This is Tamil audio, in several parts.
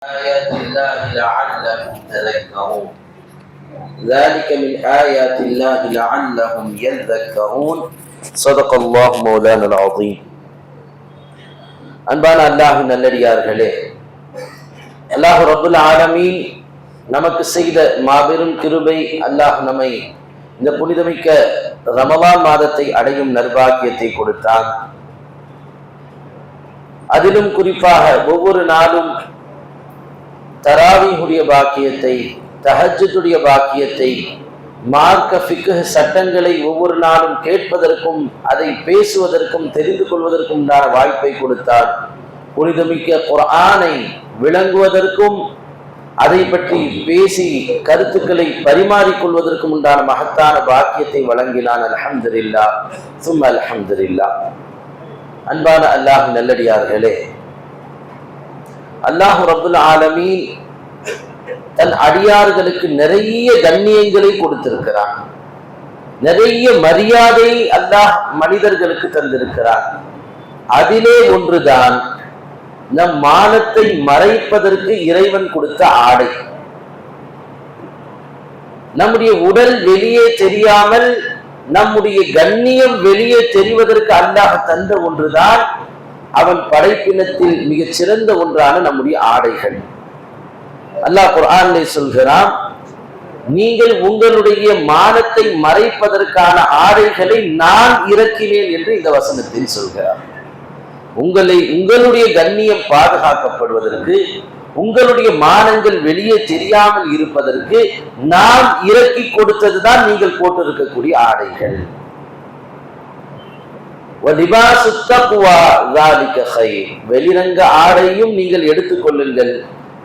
آيات الله لعلهم يتذكرون ذلك من آيات الله لعلهم يذكرون صدق الله مولانا العظيم. அன்பான அல்லாஹ்வின் நல்லடியார்களே, அல்லாஹ் ரப்புல் ஆலமீன் நமக்கு செய்த மாபெரும் கிருபை, அல்லாஹ் நம்மை இந்த புனிதமிக்க ரமலான் மாதத்தை அடையும் நற்பாக்கியத்தை கொடுத்தான். அதிலும் குறிப்பாக ஒவ்வொரு நாளும் தராவீஹுடைய பாக்கியத்தை, தஹஜ்ஜுடைய பாக்கியத்தை, மார்க்க ஃபிக்ஹ் சட்டங்களை ஒவ்வொரு நாளும் கேட்பதற்கும் அதை பேசுவதற்கும் தெரிந்து கொள்வதற்கும் உண்டான வாய்ப்பை கொடுத்தார். புனிதமிக்க குர்ஆனை விளங்குவதற்கும் அதை பற்றி பேசி கருத்துக்களை பரிமாறிக்கொள்வதற்கும் உண்டான மகத்தான பாக்கியத்தை வழங்கினான். அல்ஹம்துலில்லாஹ் சும்ம அல்ஹம்துலில்லாஹ். அன்பான அல்லாஹ் நல்லடியார்களே, அல்லாஹ் ரப்புல் ஆலமீன் தன் அடியார்களுக்கு நிறைய கண்ணியங்களை கொடுத்திருக்கிறான், நிறைய மரியாதை அல்லாஹ் மனிதர்களுக்கு தந்திருக்கிறான். அதிலே ஒன்றுதான் நம் மானத்தை மறைப்பதற்கு இறைவன் கொடுத்த ஆடை. நம்முடைய உடல் வெளியே தெரியாமல் நம்முடைய கண்ணியம் வெளியே தெரிவதற்கு அல்லாஹ் தந்த ஒன்றுதான் அவன் படைப்பினத்தில் மிகச் சிறந்த ஒன்றான நம்முடைய ஆடைகள். அல்லாஹ் குர்ஆனிலே சொல்கிறான், நீங்கள் உங்களுடைய மானத்தை மறைப்பதற்கான ஆடைகளை நான் இறக்கினேன் என்று இந்த வசனத்தில் சொல்கிறார். உங்களுடைய கண்ணியம் பாதுகாக்கப்படுவதற்கு, உங்களுடைய மானங்கள் வெளியே தெரியாமல் இருப்பதற்கு நான் இறக்கி கொடுத்ததுதான் நீங்கள் போட்டிருக்கக்கூடிய ஆடைகள். வெளிரங்க ஆடையும் நீங்கள் எடுத்துக் கொள்ளுங்கள்,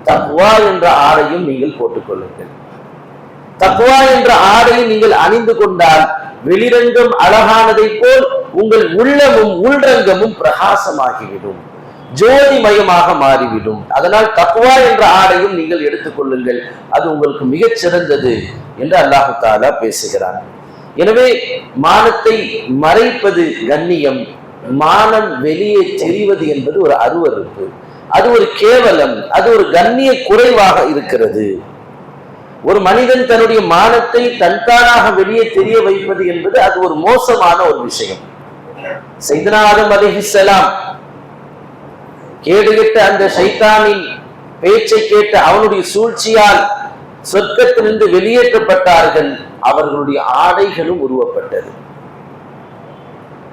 தக்வா என்ற ஆடையும் நீங்கள் போட்டுக் கொள்ளுங்கள். தக்வா என்ற ஆடையை நீங்கள் அணிந்து கொண்டால் வெளிரங்கம் அழகானதை போல் உங்கள் உள்ளமும் உள்ரங்கமும் பிரகாசமாகிவிடும், ஜோதிமயமாக மாறிவிடும். அதனால் தக்வா என்ற ஆடையும் நீங்கள் எடுத்துக் கொள்ளுங்கள், அது உங்களுக்கு மிகச் சிறந்தது என்று அல்லாஹ் தஆலா பேசுகிறார். எனவே மானத்தை மறைப்பது கண்ணியம், மானம் வெளியே தெரிவது என்பது ஒரு அருவருப்பு, அது ஒரு கேவலம், அது ஒரு கண்ணிய குறைவாக இருக்கிறது. ஒரு மனிதன் தன்னுடைய மானத்தை தன்தானாக வெளியே தெரிய வைப்பது என்பது அது ஒரு மோசமான ஒரு விஷயம். சையதுனா ஆதம் அலைஹிஸ்ஸலாம் கேடுகெட்ட அந்த ஷைத்தானின் பேச்சை கேட்டு அவனுடைய சூழ்ச்சியால் சொர்க்கத்திலிருந்து வெளியேற்றப்பட்டார்கள். அவர்களுடைய ஆடைகளும் உருவப்பட்டது.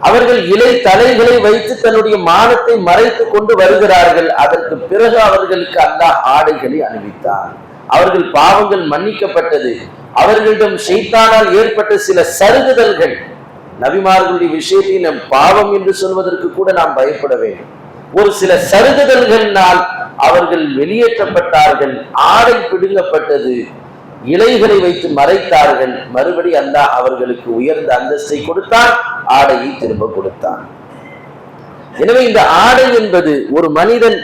அவர்கள் இலை தலைகளை வைத்து தன்னுடைய மானத்தை மறைத்துக் கொண்டு வருகிறார்கள். அதற்கு பிறகு அவர்களுக்கு அல்லாஹ் ஆடைகளை அணிவித்தார். அவர்கள் பாவங்கள் மன்னிக்கப்பட்டது. அவர்களிடம் ஷைத்தானால் ஏற்பட்ட சில சருகுதல்கள், நபிமார்களுடைய விஷயத்தை நம் பாவம் என்று சொல்வதற்கு கூட நாம் பயப்பட வேண்டும். ஒரு சில சருகுதல்களினால் அவர்கள் வெளியேற்றப்பட்டார்கள், ஆடை பிடுங்கப்பட்டது, இலைகளை வைத்து மறைத்தார்கள். மறுபடி அல்லாஹ் அவர்களுக்கு உயர்ந்த அந்தஸ்தை கொடுத்தான், ஆடையை திரும்ப கொடுத்தான். எனவே இந்த ஆடை என்பது ஒரு மனிதன்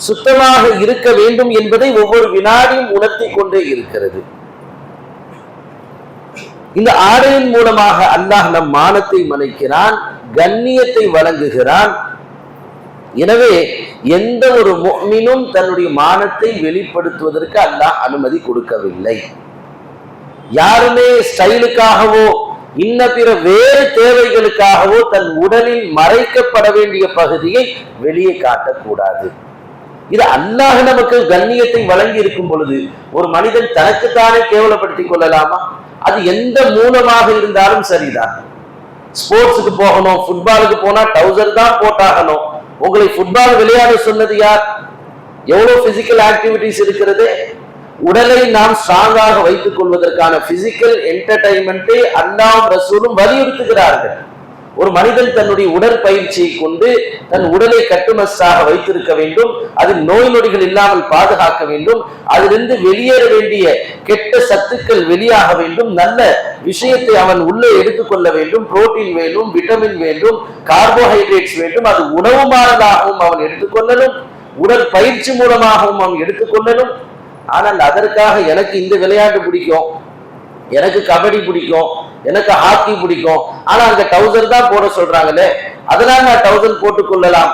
சுத்தமாக இருக்க வேண்டும் என்பதை ஒவ்வொரு வினாடியும் உணர்த்தி கொண்டே இருக்கிறது. இந்த ஆடையின் மூலமாக அல்லாஹ் நம் மானத்தை மறைக்கிறான், கண்ணியத்தை வழங்குகிறான். எனவே எந்த ஒரு முஃமினும் தன்னுடைய மானத்தை வெளிப்படுத்துவதற்கு அல்லாஹ் அனுமதி கொடுக்கவில்லை. யாருமே ஸ்டைலுக்காகவோ இன்ன பிற வேறு தேவைகளுக்காகவோ தன் உடலில் மறைக்கப்பட வேண்டிய பகுதியை வெளியே காட்டக்கூடாது. இது அல்லாஹ் நமக்கு கண்ணியத்தை வழங்கி இருக்கும் பொழுது ஒரு மனிதன் தனக்குத்தானே கேவலப்படுத்திக் கொள்ளலாமா? அது எந்த மூலமாக இருந்தாலும் சரிதான். ஸ்போர்ட்ஸுக்கு போகணும், ஃபுட்பாலுக்கு போனா டவுசர் தான் போட்டாகணும். உங்களை ஃபுட்பால் விளையாட சொன்னது யார்? எவ்வளவு பிசிக்கல் ஆக்டிவிட்டிஸ் இருக்கிறது. உடலை நாம் ஸ்ட்ராங்காக வைத்துக் கொள்வதற்கான பிசிக்கல் என்டர்டைன்மெண்ட்டை அல்லாஹ்வும் ரசூலும் வலியுறுத்துகிறார்கள். ஒரு மனிதன் தன்னுடைய உடற்பயிற்சியை கொண்டு தன் உடலை கட்டுமஸ்தாக வைத்திருக்க வேண்டும், அதில் நோய் நொடிகள் இல்லாமல் பாதுகாக்க வேண்டும், அதிலிருந்து வெளியேற வேண்டிய கெட்ட சத்துக்கள் வெளியாக வேண்டும், நல்ல விஷயத்தை அவன் உள்ளே எடுத்துக்கொள்ள வேண்டும், புரோட்டீன் வேண்டும், விட்டமின் வேண்டும், கார்போஹைட்ரேட்ஸ் வேண்டும். அது உணவு மாறலாகவும் அவன் எடுத்துக்கொள்ளணும், உடல் பயிற்சி மூலமாகவும் அவன் எடுத்துக்கொள்ளணும். ஆனால் அதற்காக எனக்கு இந்த விளையாட்டு பிடிக்கும், எனக்கு கபடி பிடிக்கும், எனக்கு ஹாக்கி பிடிக்கும், ஆனா அங்க டவுசர் தான் போட சொல்றாங்களே, அதனால நான் டவுசர் போட்டுக் கொள்ளலாம்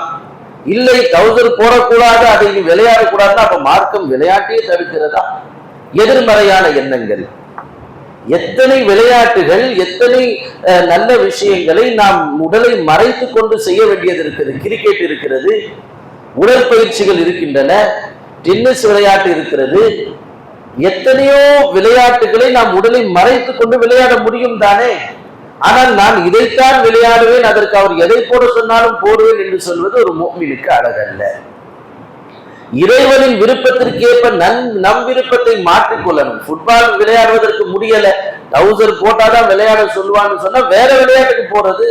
இல்லை டவுசர் போடக்கூடாது, அதை நீ விளையாடக்கூடாதுன்னா அப்ப மார்க்கம் விளையாட்டையே தடுக்கிறதா? எதிர்மறையான எண்ணங்கள். எத்தனை விளையாட்டுகள், எத்தனை நல்ல விஷயங்களை நாம் உடலை மறைத்து கொண்டு செய்ய வேண்டியது இருக்கிறது. கிரிக்கெட் இருக்கிறது, உடற்பயிற்சிகள் இருக்கின்றன, டென்னிஸ் விளையாட்டு இருக்கிறது. எத்தனையோ விளையாட்டுகளை நாம் உடலை மறைத்து கொண்டு விளையாட முடியும் தானே. ஆனால் நான் இதைத்தான் விளையாடுவேன், அதற்கு அவர் எதை போட சொன்னாலும் போடுவேன் என்று சொல்வது ஒரு முஃமினுக்கு அழகல்ல. இறைவனின் விருப்பத்திற்கேற்ப நம் விருப்பத்தை மாற்றிக்கொள்ளணும். ஃபுட்பால் விளையாடுவதற்கு முடியல, டவுசர் போட்டாதான் விளையாட சொல்லுவான்னு சொன்னா வேற விளையாட்டுக்கு போறது.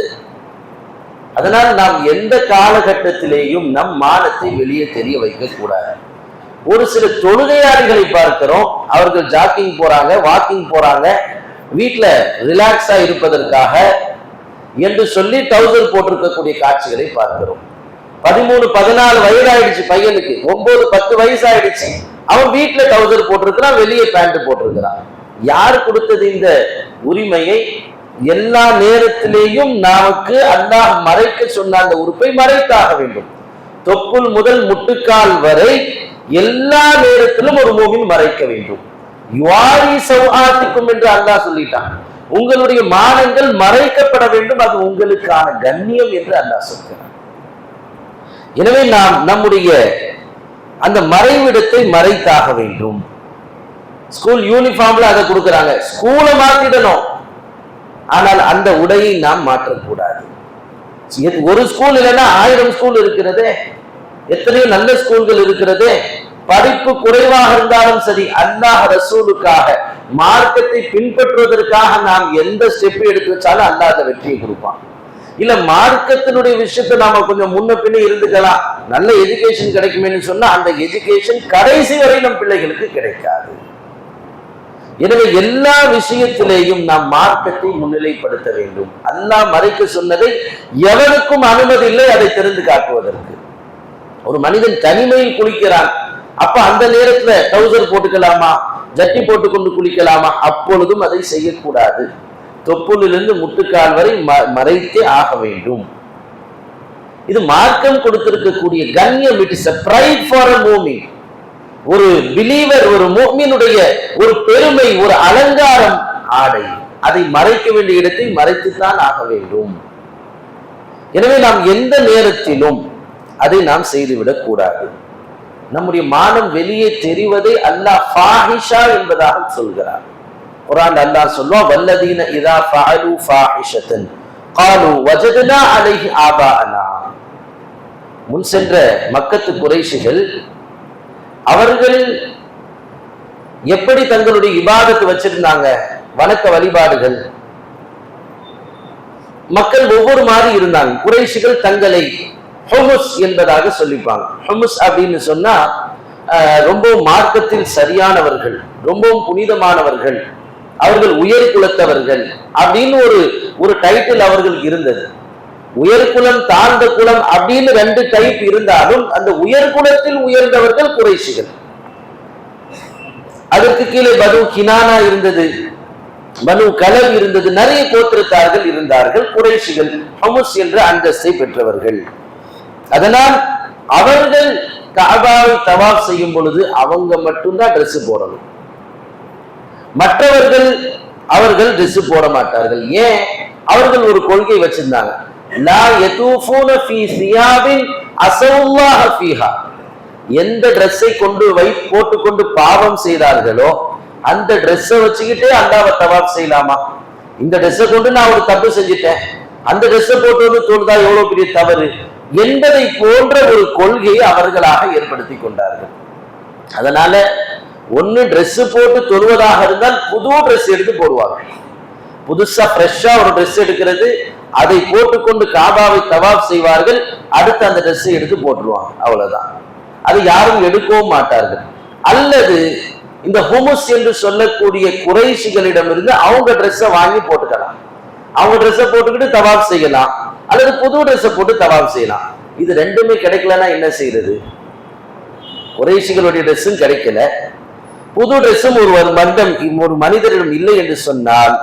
அதனால் நாம் எந்த காலகட்டத்திலேயும் நம் மானத்தை வெளியே தெரிய வைக்க கூடாது. ஒரு சில தொழுகையாளிகளை பார்க்கிறோம், அவர்கள் ஜாக்கிங் போறாங்க, வாக்கிங் போறாங்க, வீட்டுல ரிலாக்ஸா இருப்பதற்காக என்று சொல்லி டவுசர் போட்டிருக்கக்கூடிய காட்சிகளை பார்க்கிறோம். 13, 14 வயதாயிடுச்சு பையனுக்கு, 9, 10 வயசு ஆயிடுச்சு, அவன் வீட்டுல டவுசர் போட்டிருக்கிறான், வெளியே பேண்ட் போட்டிருக்கிறான். யார் கொடுத்தது இந்த உரிமையை? எல்லா நேரத்திலேயும் நமக்கு அல்லாஹ் மறைக்க சொன்ன அந்த உறுப்பை மறைத்தாக வேண்டும். தொப்புள் முதல் முட்டுக்கால் வரை எல்லா நேரத்திலும் ஒரு மூமின் மறைக்க வேண்டும். யுவாரி சௌஆத்திக்கும் என்று அல்லாஹ் சொல்லிட்டான். உங்களுடைய மானங்கள் மறைக்கப்பட வேண்டும், அது உங்களுக்கான கண்ணியம் என்று அல்லாஹ் சொல்கிறான். எனவே நாம் நம்முடைய அந்த மறைவிடத்தை மறைத்தாக வேண்டும். ஸ்கூல் யூனிஃபார்ம்ல அதை கொடுக்கிறாங்க, ஸ்கூலை மாத்திடணும், ஆனால் அந்த உடையை நாம் மாற்றக்கூடாது. ஒரு ஸ்கூல் இல்லைன்னா 1000 ஸ்கூல் இருக்கிறதே, எத்தனையோ நல்ல ஸ்கூல்கள் இருக்கிறதே. படிப்பு குறைவாக இருந்தாலும் சரி, அல்லாஹ் ரசூலுக்காக மார்க்கத்தை பின்பற்றுவதற்காக நாம் எந்த ஸ்டெப் எடுத்து வச்சாலும் அல்லாஹ் அந்த வெற்றியை கொடுப்பான். இல்ல மார்க்கத்தினுடைய விஷயத்தை நாம கொஞ்சம் முன்ன பின்ன இருந்துக்கலாம், நல்ல எஜுகேஷன் கிடைக்குமேன்னு சொன்னா அந்த எஜுகேஷன் கடைசி வரை நம் பிள்ளைகளுக்கு கிடைக்காது. எனவே எல்லா விஷயத்திலேயும் நாம் மார்க்கத்தை முன்னிலைப்படுத்த வேண்டும். அல்லாஹ் மறைக்க சொன்னதை எவனுக்கும் அனுமதி இல்லை அதை தெரிந்து காட்டுவதற்கு. ஒரு மனிதன் தனிமையில் குளிக்கிறான், அப்ப அந்த நேரத்துல டவுசர் போட்டுக்கலாமா, ஜட்டி போட்டுக்கொண்டு குளிக்கலாமா? அப்பொழுதும் அதை செய்யக்கூடாது. தொப்புளிலிருந்து முட்டுக்கால் வரை மறைத்தே ஆக வேண்டும். இது மார்க்கம் கொடுத்திருக்கக்கூடிய கண்ணியம். It is a pride for a mu'min. ஒரு பிலீவர், ஒரு முஃமினுடைய ஒரு பெருமை, ஒரு அலங்காரம் ஆடை. அதை மறைக்க வேண்டிய இடத்தை மறைத்துத்தான் ஆக வேண்டும். எனவே நாம் எந்த நேரத்திலும் அதை நாம் செய்துவிடக் கூடாது. நம்முடைய மானம் வெளியே தெரிவதை அல்லாஹ் ஃபாஹிஷா என்பதாக சொல்கிறார். குர்ஆன் அல்லாஹ் சொல்லுவான், வல்லதீன இதா ஃபஅலு ஃபாஹிஷத்தன் காலு வஜத்னா அலைஹி ஆபாஅனா. முன் சென்ற மக்கத்து குறைஷிகள் அவர்கள் எப்படி தங்களுடைய இபாதத்து வச்சிருந்தாங்க, வணக்க வழிபாடுகள், மக்கள் ஒவ்வொரு மாதிரி இருந்தாங்க. குறைஷிகள் தங்களை ஹுமுஸ் என்பதாக சொல்லிப்பாங்க. ஹுமுஸ் அப்படின்னு சொன்னா ரொம்ப மார்க்கத்தில் சரியானவர்கள், ரொம்பவும் புனிதமானவர்கள், அவர்கள் உயர் குலத்தவர்கள் அப்படின்னு ஒரு டைட்டில் அவர்கள் இருந்தது. உயர்குலம் தாழ்ந்த குலம் அப்படின்னு 2 டைப் இருந்தாலும் அந்த உயர்குலத்தில் உயர்ந்தவர்கள் குறைஷிகள். அதற்கு கீழே பனு கினானா இருந்தது, பனு கலப் இருந்தது, நிறைய கோத்திரத்தார்கள் இருந்தார்கள். குறைஷிகள் ஹுமுஸ் என்ற அந்தஸ்தை பெற்றவர்கள். அதனால் அவர்கள் கஅபாவை தவாப் செய்யும் பொழுது அவங்க மட்டும்தான் ட்ரெஸ் போடணும், மற்றவர்கள் அவர்கள் ட்ரெஸ் போட மாட்டார்கள். ஏன்? அவர்கள் ஒரு கொள்கை வச்சிருந்தாங்க, லா யதூஃபூன ஃபீ சியாபின் அஸல்லாஹ ஃபீஹா. எந்த ட்ரெஸ்ஸை கொண்டு போட்டுக்கொண்டு பாவம் செய்தார்களோ அந்த ட்ரெஸ்ஸை வச்சுக்கிட்டே அல்லாஹ்வை தவாப் செய்யலாமா? இந்த ட்ரெஸ்ஸை கொண்டு நான் ஒரு தப்பு செஞ்சுட்டேன், அந்த ட்ரெஸ்ஸை போட்டு வந்து தொழுதா எவ்வளவு பெரிய தவறு என்பதை போன்ற ஒரு கொள்கையை அவர்களாக ஏற்படுத்தி கொண்டார்கள். அதனால ஒன்னு ட்ரெஸ் போட்டு தொழுவதாக இருந்தால் புது ட்ரெஸ் எடுத்து போடுவாங்க. புதுசா ஃப்ரெஷ்ஷா ஒரு ட்ரெஸ் எடுக்கிறது, அதை போட்டுக்கொண்டு காபாவை தவாப் செய்வார்கள், அடுத்து அந்த ட்ரெஸ்ஸை எடுத்து போட்டுருவாங்க, அவ்வளவுதான். அது யாரும் எடுக்கவும் மாட்டார்கள். அல்லது இந்த ஹுமுஸ் என்று சொல்லக்கூடிய குறைஷிகளிடமிருந்து அவங்க ட்ரெஸ்ஸை வாங்கி போட்டுக்கலாம், அவங்க ட்ரெஸ்ஸை போட்டுக்கிட்டு தவாப் செய்யலாம், அல்லது புது ட்ரெஸ்ஸை போட்டு தவாப் செய்யலாம். இது ரெண்டுமே கிடைக்கலன்னா என்ன செய்யறது? குறைஷிகளுடைய ட்ரெஸ்ஸும் கிடைக்கல, புது ட்ரெஸ்ஸும் ஒரு மனிதரிடம் இல்லை என்று சொன்னால்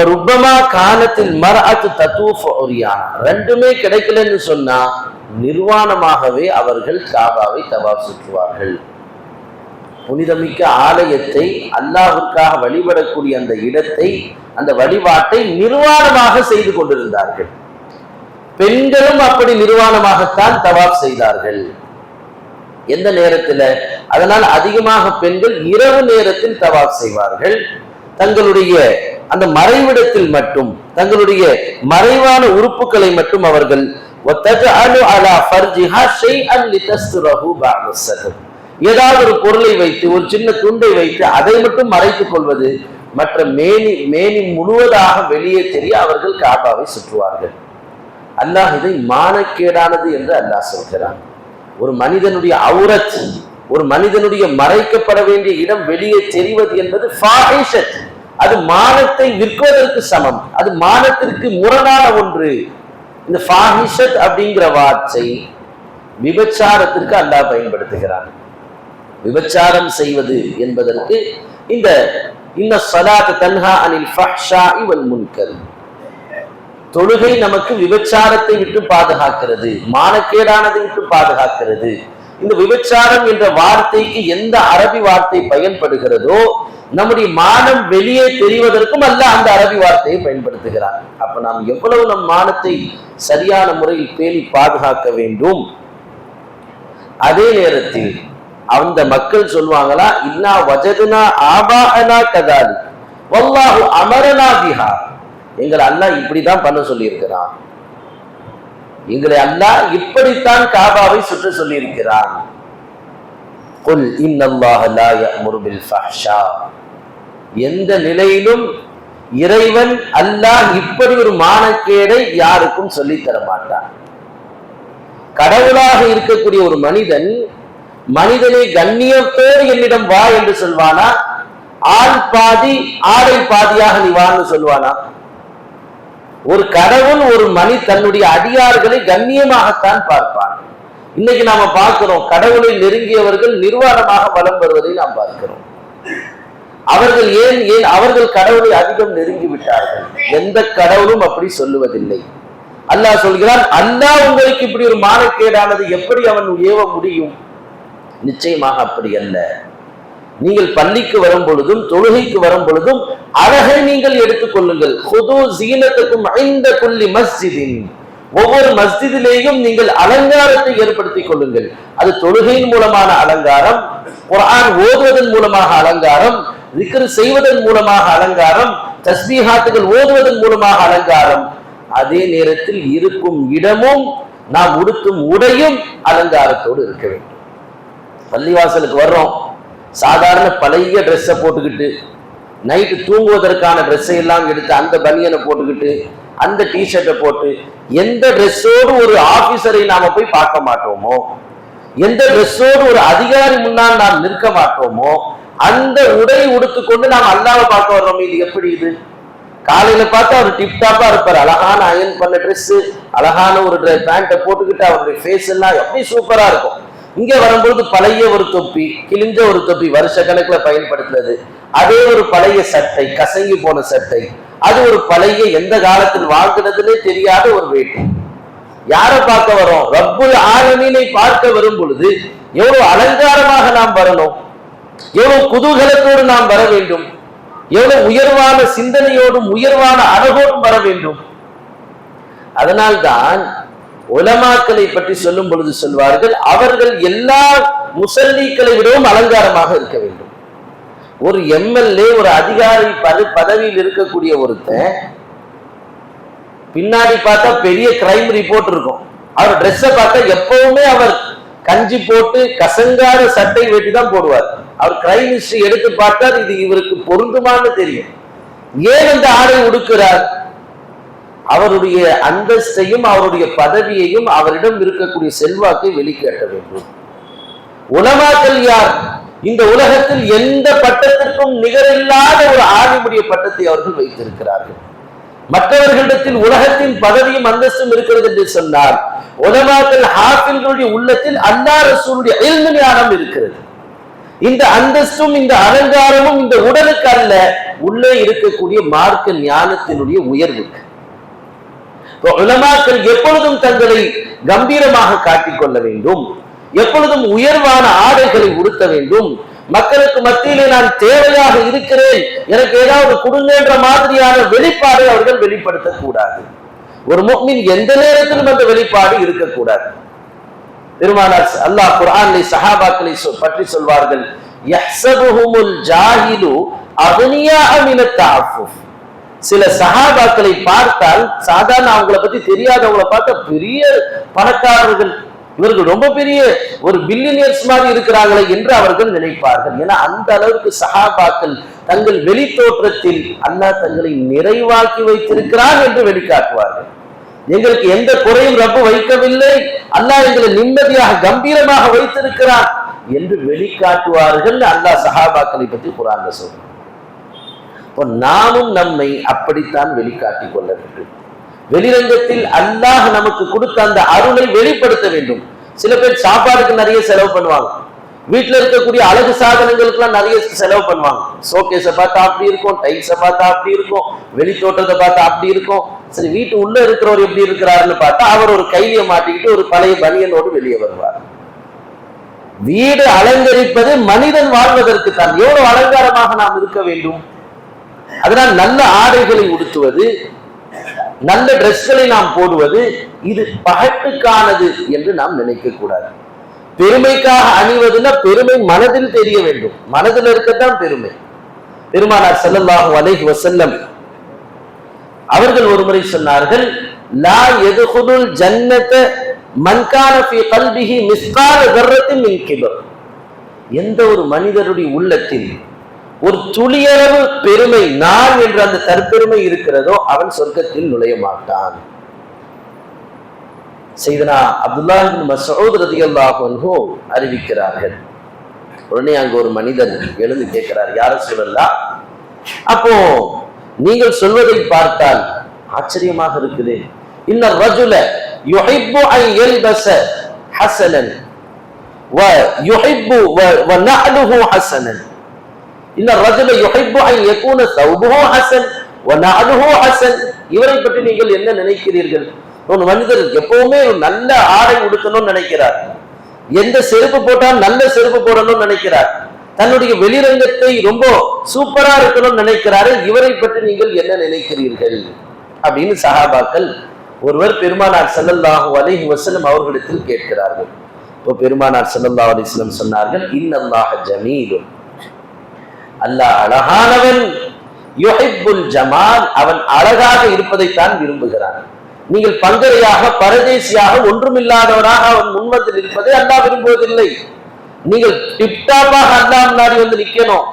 ருப்பமா காலத்தில் மர்அத்து ததூஃபு உரியானா, ரெண்டுமே கிடைக்கலன்னு சொன்னா நிர்வாணமாகவே அவர்கள் காபாவை தவாப் சுற்றுவார்கள். புனிதமிக்க ஆலயத்தை, அல்லாஹ்வுக்காக வழிபடக்கூடிய அந்த இடத்தை, அந்த வழிபாட்டை நிர்வாணமாக செய்து கொண்டிருந்தார்கள். பெண்களும் அப்படி நிர்வாணமாகத்தான் தவாப் செய்தார்கள். எந்த நேரத்தில்? அதனால் அதிகமாக பெண்கள் இரவு நேரத்தில் தவாப் செய்வார்கள். தங்களுடைய அந்த மறைவிடத்தில் மட்டும், தங்களுடைய மறைவான உறுப்புகளை மட்டும் அவர்கள் ஏதாவது ஒரு பொருளை வைத்து, ஒரு சின்ன துண்டை வைத்து அதை மட்டும் மறைத்துக் கொள்வது, மற்ற மேனி முழுவதாக வெளியே தெரிய அவர்கள் காபாவை சுற்றுவார்கள். அல்லாஹ் இதை மானக்கேடானது என்று அல்லாஹ் சொல்கிறான். ஒரு மனிதனுடைய அவுரத், ஒரு மனிதனுடைய மறைக்கப்பட வேண்டிய இடம் வெளியே தெரிவது என்பது ஃபாஹிஷத், அது மானத்தை விற்குவதற்கு சமம், அது மானத்திற்கு முரணான ஒன்று. இந்த ஃபாஹிஷத் அப்படிங்கிற வார்த்தை விபச்சாரத்திற்கு அல்லாஹ் பயன்படுத்துகிறான். விபச்சாரம் செய்வது என்பதற்கு இந்த இன்ன ஸலாத் தன்ஹா அனில் ஃபஹ்ஷாஇ வல் முன்கர், தொழுகை நமக்கு விபச்சாரத்தை விட்டு பாதுகாக்கிறது, மானக்கேடானதை விட்டு பாதுகாக்கிறது. இந்த விபச்சாரம் என்ற வார்த்தைக்கு எந்த அரபி வார்த்தை பயன்படுகிறதோ நம்முடைய மானம் வெளியே தெரிவதற்கும் அல்ல அந்த அரபி வார்த்தையை பயன்படுத்துகிறார். அப்ப நாம் எவ்வளவு நம் மானத்தை சரியான முறையில் பேணி பாதுகாக்க வேண்டும். அதே நேரத்தில் அந்த மக்கள் சொல்வாங்களா, இன்னா வஜதுனா ஆபாஅனா கதாலி வல்லாஹு அமரனா பிஹா, எங்களை அல்லாஹ் இப்படிதான் பண்ண சொல்லி இருக்கிறான், எங்களை அல்லாஹ் இப்படித்தான் காபாவை சுற்ற சொல்லி இருக்கிறான். குல் இன்னல்லாஹ லா யஅமுரு பில் ஃபஹ்ஷா, எந்த நிலையிலும் இறைவன் அல்லாஹ் இப்படி ஒரு மானக்கேடை யாருக்கும் சொல்லி தர மாட்டான். கடவுளாக இருக்கக்கூடிய ஒரு மனிதனை கண்ணியத்தோடு என்னிடம் வா என்று சொல்வானா? ஆள் பாதி ஆடை பாதியாக நீ வான்னு சொல்வானா? ஒரு கடவுள் ஒரு தன்னுடைய அடியார்களை கண்ணியமாகத்தான் பார்ப்பான். இன்னைக்கு நாம பார்க்கிறோம், கடவுளை நெருங்கியவர்கள் நிர்வாணமாக வலம் வருவதை நாம் பார்க்கிறோம். அவர்கள் ஏன் அவர்கள் கடவுளை அதிகம் நெருங்கி விட்டார்கள். எந்த கடவுளும் அப்படி சொல்லுவதில்லை. அல்லாஹ் சொல்கிறான், அல்லாஹ் உங்களுக்கு இப்படி ஒரு மானக்கேடானது எப்படி அவன் ஏவ முடியும்? நிச்சயமாக அப்படி அல்ல. நீங்கள் பள்ளிக்கு வரும் பொழுதும் தொழுகைக்கு வரும் பொழுதும் அழகை நீங்கள் எடுத்துக் கொள்ளுங்கள். ஹுது ஸீனத்துக்கும் ஐந்த குல்லி மஸ்ஜிதின், ஒவ்வொரு மஸ்ஜிதிலேயும் நீங்கள் அலங்காரத்தை ஏற்படுத்திக் கொள்ளுங்கள். அது தொழுகையின் மூலமான அலங்காரம், குர்ஆன் ஓதுவதன் மூலமாக அலங்காரம், திக்ர் செய்வதன் மூலமாக அலங்காரம், தஸ்பீஹாத்துகள் ஓதுவதன் மூலமாக அலங்காரம். அதே நேரத்தில் இருக்கும் இடமும் நாம் உடுத்தும் உடையும் அலங்காரத்தோடு இருக்க வேண்டும். பள்ளிவாசலுக்கு வர்றோம், சாதாரண பழைய ட்ரெஸ்ஸை போட்டுக்கிட்டு, நைட்டு தூங்குவதற்கான ட்ரெஸ்ஸை எல்லாம் எடுத்து அந்த பனியனை போட்டுக்கிட்டு, அந்த டிஷர்ட்டை போட்டு, எந்த ட்ரெஸ்ஸோடு ஒரு ஆபீசரை நாம போய் பார்க்க மாட்டோமோ, எந்த ட்ரெஸ்ஸோடு ஒரு அதிகாரி முன்னால் நாம் நிற்க மாட்டோமோ, அந்த உடை உடுத்துக்கொண்டு நாம் அல்லாஹ்வை பார்க்க வர்றோம். இது எப்படி? இது காலையில பார்த்தா அவர் டிப்டாப்பா இருப்பார், அழகான அயன் பண்ண ட்ரெஸ், அழகான ஒரு பேண்ட்டை போட்டுக்கிட்டு அவருடைய ஃபேஸ் எல்லாம் எப்படி சூப்பரா இருக்கும். இங்க வரும்பொழுது பழைய ஒரு தொப்பி, கிழிஞ்ச ஒரு தொப்பி, வருஷ கணக்கில் பயன்படுத்துறது, அதே ஒரு பழைய சட்டை, கசங்கி போன சட்டை, அது ஒரு பழைய எந்த காலத்தில் வாங்குறதுன்னே தெரியாத ஒரு வேட்டி. யாரை பார்க்க வரோம்? ரப்புல் ஆலமீனை பார்க்க வரும் பொழுது எவ்வளவு அலங்காரமாக நாம் வரணும், எவ்வளவு குதூகலத்தோடு நாம் வர வேண்டும், எவ்வளவு உயர்வான சிந்தனையோடும் உயர்வான அழகோடும் வர வேண்டும். அதனால்தான் உலமாக்களை பற்றி சொல்லும் பொழுது சொல்வார்கள், அவர்கள் எல்லா முசல்லிக்களை விடவும் அலங்காரமாக இருக்க வேண்டும். ஒரு எம்எல்ஏ, ஒரு அதிகாரி பதவியில் இருக்கக்கூடிய ஒருத்தன் பின்னாடி பார்த்தா பெரிய கிரைம் ரிப்போர்ட் இருக்கும், அவர் ட்ரெஸ்ஸை பார்த்தா எப்பவுமே அவர் கஞ்சி போட்டு கசங்காத சட்டை வெட்டி தான் போடுவார். அவர் கிரைம் ஹிஸ்டரி எடுத்து பார்த்தார், இது இவருக்கு பொருந்துமான்னு தெரியும். ஏன் அந்த ஆடை உடுக்கிறார்? அவருடைய அந்தஸ்தையும் அவருடைய பதவியையும் அவரிடம் இருக்கக்கூடிய செல்வாக்கை வெளிக்காட்ட வேண்டும். உலமாக்கள் யார்? இந்த உலகத்தில் எந்த பட்டத்திற்கும் நிகரில்லாத ஒரு ஆலிமுடைய பட்டத்தை அவர்கள் வைத்திருக்கிறார்கள். மற்றவர்களிடத்தில் உலகத்தின் பதவியும் அந்தஸ்தும் இருக்கிறது என்று சொன்னால், உலமாக்கள் ஹாஃபில்களுடைய உள்ளத்தில் அல்லாஹ் ரசூலுடைய இல்மு ஞானம் இருக்கிறது. இந்த அந்தஸ்தும் இந்த அலங்காரமும் இந்த உடலுக்கு அல்ல, உள்ளே இருக்கக்கூடிய மார்க்க ஞானத்தினுடைய உயர்வுக்கு. உலமாக்கள் எப்பொழுதும் தங்களை கம்பீரமாக காட்டிக்கொள்ள வேண்டும், எப்பொழுதும் உயர்வான ஆடைகளை உடுத்த வேண்டும். மக்களுக்கு மத்தியிலே நான் தேவையாக இருக்கிறேன், எனக்கு ஏதாவது கொடுங்கன்ற மாதிரியான வெளிப்பாடை அவர்கள் வெளிப்படுத்தக்கூடாது. ஒரு முஃமின் எந்த நேரத்திலும் அந்த வெளிப்பாடு இருக்கக்கூடாது. பெருமானார் அல்லாஹ் குர்ஆனிலே சஹாபாக்களை பற்றி சொல்வார்கள், யஹ்ஸபுஹுமுல் ஜாஹிலு அக்னியா மினத் தஅஃஃபுஃப். சில சஹாபாக்களை பார்த்தால், சாதாரண அவங்களை பத்தி தெரியாதவங்களை பார்த்த பெரிய பணக்காரர்கள், இவர்கள் ரொம்ப பெரிய ஒரு பில்லியனியர்ஸ் மாதிரி இருக்கிறார்களே என்று அவர்கள் நினைப்பார்கள். ஏன்னா அந்த அளவுக்கு சஹாபாக்கள் தங்கள் வெளி தோற்றத்தில் அல்லாஹ் தங்களை நிறைவாக்கி வைத்திருக்கிறான் என்று வெளிக்காட்டுவார்கள். எங்களுக்கு எந்த குறையும் ரப்பு வைக்கவில்லை, அல்லாஹ் எங்களை நிம்மதியாக கம்பீரமாக வைத்திருக்கிறான் என்று வெளிக்காட்டுவார்கள். அல்லாஹ் சஹாபாக்களை பற்றி குர்ஆன்ல சொல்றான். நாமும் நம்மை அப்படித்தான் வெளிக்காட்டிக் கொள்ள வேண்டும். வெளிரங்கத்தில் அல்லாஹ் நமக்கு கொடுத்த அந்த அருளை வெளிப்படுத்த வேண்டும். சில பேர் சாப்பாடுக்கு நிறைய செலவு பண்ணுவாங்க, வீட்டுல இருக்கக்கூடிய அழகு சாதனங்களுக்கு எல்லாம் நிறைய செலவு பண்ணுவாங்க. ஷோகேஸை பார்த்தா அப்படி இருக்கும், டைல்ஸை பார்த்தா அப்படி இருக்கும், வெளி தோட்டத்தை பார்த்தா அப்படி இருக்கும். சரி, வீட்டு உள்ள இருக்கிறவர் எப்படி இருக்கிறாருன்னு பார்த்தா அவர் ஒரு கைலிய மாட்டிக்கிட்டு ஒரு பழைய பனியனோடு வெளியே வருவார். வீடு அலங்கரிப்பது மனிதன் வாழ்வதற்கு தான். எவ்வளவு அலங்காரமாக நாம் இருக்க வேண்டும். அதனால் நல்ல ஆடைகளை உடுத்துவது, நல்ல டிரெஸ்களை நாம் போடுவது, இது பகட்டுக்கானது என்று நாம் நினைக்க கூடாது. பெருமைக்காக அணிவதுன்னா பெருமை மனதில் தெரிய வேண்டும், மனதில் இருக்கத்தான் பெருமை. பெருமானார் ஸல்லல்லாஹு அலைஹி வஸல்லம் அவர்கள் ஒருமுறை சொன்னார்கள், லா யதுகுலுல் ஜன்னத மன் கான ஃபீ கல்பிஹி மிஸ்கால தர்ரத்தின் மின் கிபர். எந்த ஒரு மனிதருடைய உள்ளத்தில் ஒரு துளியளவு பெருமை, நான் என்ற அந்த தற்பெருமை இருக்கிறதோ அவன் சொர்க்கத்தில் நுழைய மாட்டான். சையதுனா அப்துல்லாஹ் இப்னு மஸ்ஊத் ரலியல்லாஹு அன்ஹு அறிவிக்கிறார்கள். உடனே அங்க ஒரு மனிதன் எழுந்து கேட்கிறார், யா ரசூலல்லாஹ், அப்போ நீங்கள் சொல்வதை பார்த்தால் ஆச்சரியமாக இருக்குது. இன்ன ரஜுல யுஹிப்பு அன் யல்பஸ ஹஸனன் வ யுஹிப்பு வ நஅலுஹு ஹஸனன். இன்ன ரஜுல யுஹிப்பு அன் யகூன ஸௌபுஹு ஹஸன் வ நஅலுஹு ஹஸன். இவரை பற்றி நீங்கள் என்ன நினைக்கிறீர்கள்? ஒரு மனிதர் எப்பவுமே நல்ல ஆடை உடுத்தணும்னு நினைக்கிறார், எந்த செருப்பு போட்டால் நல்ல செருப்பு போடணும்னு நினைக்கிறார், தன்னுடைய வெளிரங்கத்தை ரொம்ப சூப்பரா இருக்கணும்னு நினைக்கிறாரு. இவரை பற்றி நீங்கள் என்ன நினைக்கிறீர்கள் அப்படின்னு சஹாபாக்கள் ஒருவர் பெருமானார் ஸல்லல்லாஹு அலைஹி வஸல்லம் அவர்களிடத்தில் கேட்கிறார்கள். இப்போ பெருமானார் ஸல்லல்லாஹு அலைஹி வஸல்லம் சொன்னார்கள், இன்னல்லாஹ ஜமீலுன், அல்லாஹ் அழகானவன், யுஹிப்புல் ஜமால், அவன் அழகாக இருப்பதைத்தான் விரும்புகிறான். நீங்கள் பங்கரையாக பரதேசியாக ஒன்றுமில்லாதவராக அவன் முன்வந்து நிற்பதை அல்லாஹ் விரும்புவதில்லை. நீங்கள் டிப்டாப்பாக அல்லாஹ் முன்னாடி வந்து நிக்கணும்.